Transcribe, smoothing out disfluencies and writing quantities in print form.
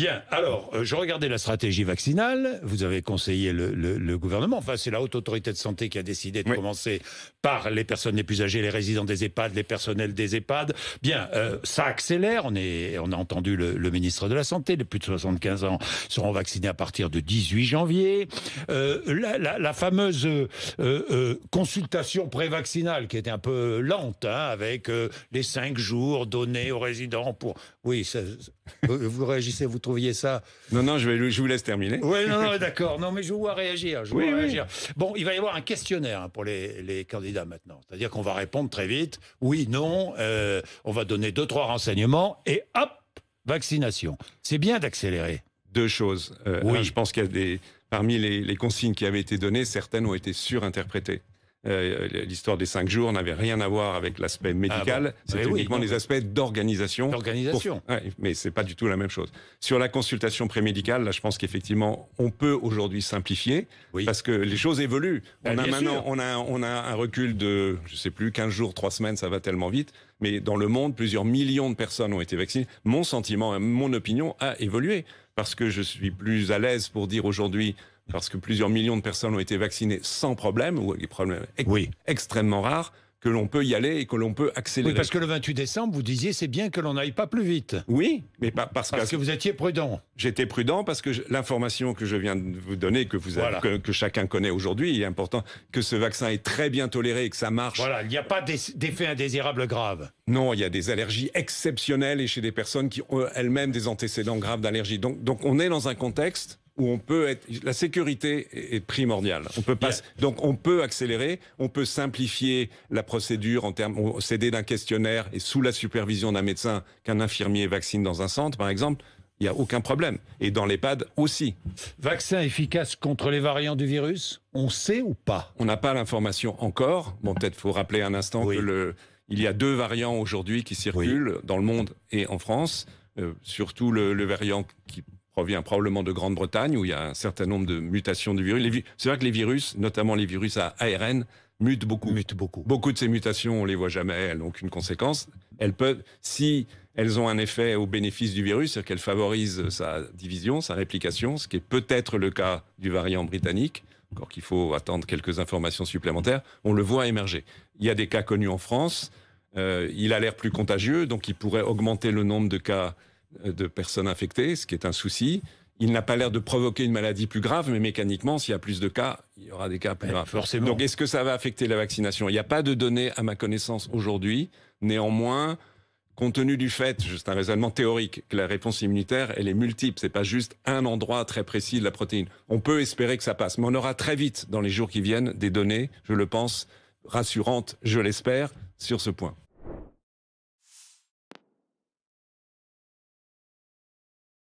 Bien, alors, je regardais la stratégie vaccinale, vous avez conseillé le gouvernement, enfin c'est la Haute Autorité de Santé qui a décidé de commencer par les personnes les plus âgées, les résidents des EHPAD, les personnels des EHPAD. Bien, ça accélère, on a entendu le ministre de la Santé, les plus de 75 ans seront vaccinés à partir de 18 janvier. La fameuse consultation prévaccinale qui était un peu lente, hein, avec les 5 jours donnés aux résidents pour... Oui, vous réagissez, vous trouviez ça... Non, je vous laisse terminer. Oui, non, d'accord. Non, mais je vous vois réagir. Réagir. Bon, il va y avoir un questionnaire pour les candidats maintenant. C'est-à-dire qu'on va répondre très vite. Oui, non. On va donner 2-3 renseignements et hop, vaccination. C'est bien d'accélérer. 2 choses. Oui. Je pense qu'il y a parmi les consignes qui avaient été données, certaines ont été surinterprétées. L'histoire des 5 jours n'avait rien à voir avec l'aspect médical, c'est uniquement les aspects d'organisation. Mais c'est pas du tout la même chose. Sur la consultation prémédicale, là, je pense qu'effectivement, on peut aujourd'hui simplifier, parce que les choses évoluent. On a un recul de, je sais plus, 15 jours, 3 semaines, ça va tellement vite. Mais dans le monde, plusieurs millions de personnes ont été vaccinées. Mon sentiment, mon opinion a évolué, parce que je suis plus à l'aise pour dire aujourd'hui, parce que plusieurs millions de personnes ont été vaccinées sans problème, ou des problèmes extrêmement rares, que l'on peut y aller et que l'on peut accélérer. Oui, parce que le 28 décembre, vous disiez c'est bien que l'on n'aille pas plus vite. Oui, mais parce que vous étiez prudent. J'étais prudent parce que l'information que je viens de vous donner, que chacun connaît aujourd'hui, il est important que ce vaccin est très bien toléré et que ça marche. Voilà, il n'y a pas d'effets indésirables graves. Non, il y a des allergies exceptionnelles et chez des personnes qui ont elles-mêmes des antécédents graves d'allergie. Donc on est dans un contexte où on peut être... La sécurité est primordiale. On peut pas... Donc on peut accélérer, on peut simplifier la procédure en termes... S'aider d'un questionnaire et sous la supervision d'un médecin qu'un infirmier vaccine dans un centre, par exemple. Il n'y a aucun problème. Et dans l'EHPAD aussi. Vaccin efficace contre les variants du virus? On sait ou pas? On n'a pas l'information encore. Bon, peut-être faut rappeler un instant que il y a 2 variants aujourd'hui qui circulent dans le monde et en France. Surtout le variant qui provient probablement de Grande-Bretagne, où il y a un certain nombre de mutations du virus. C'est vrai que les virus, notamment les virus à ARN, mutent beaucoup. Beaucoup de ces mutations, on les voit jamais, elles n'ont aucune conséquence. Elles peuvent, si elles ont un effet au bénéfice du virus, c'est-à-dire qu'elles favorisent sa division, sa réplication, ce qui est peut-être le cas du variant britannique, encore qu'il faut attendre quelques informations supplémentaires, on le voit émerger. Il y a des cas connus en France, il a l'air plus contagieux, donc il pourrait augmenter le nombre de cas de personnes infectées, ce qui est un souci. Il n'a pas l'air de provoquer une maladie plus grave, mais mécaniquement, s'il y a plus de cas, il y aura des cas plus graves. Forcément. Donc, est-ce que ça va affecter la vaccination? Il n'y a pas de données, à ma connaissance, aujourd'hui. Néanmoins, compte tenu du fait, juste un raisonnement théorique, que la réponse immunitaire, elle est multiple. C'est pas juste un endroit très précis de la protéine. On peut espérer que ça passe. Mais on aura très vite, dans les jours qui viennent, des données, je le pense, rassurantes, je l'espère, sur ce point.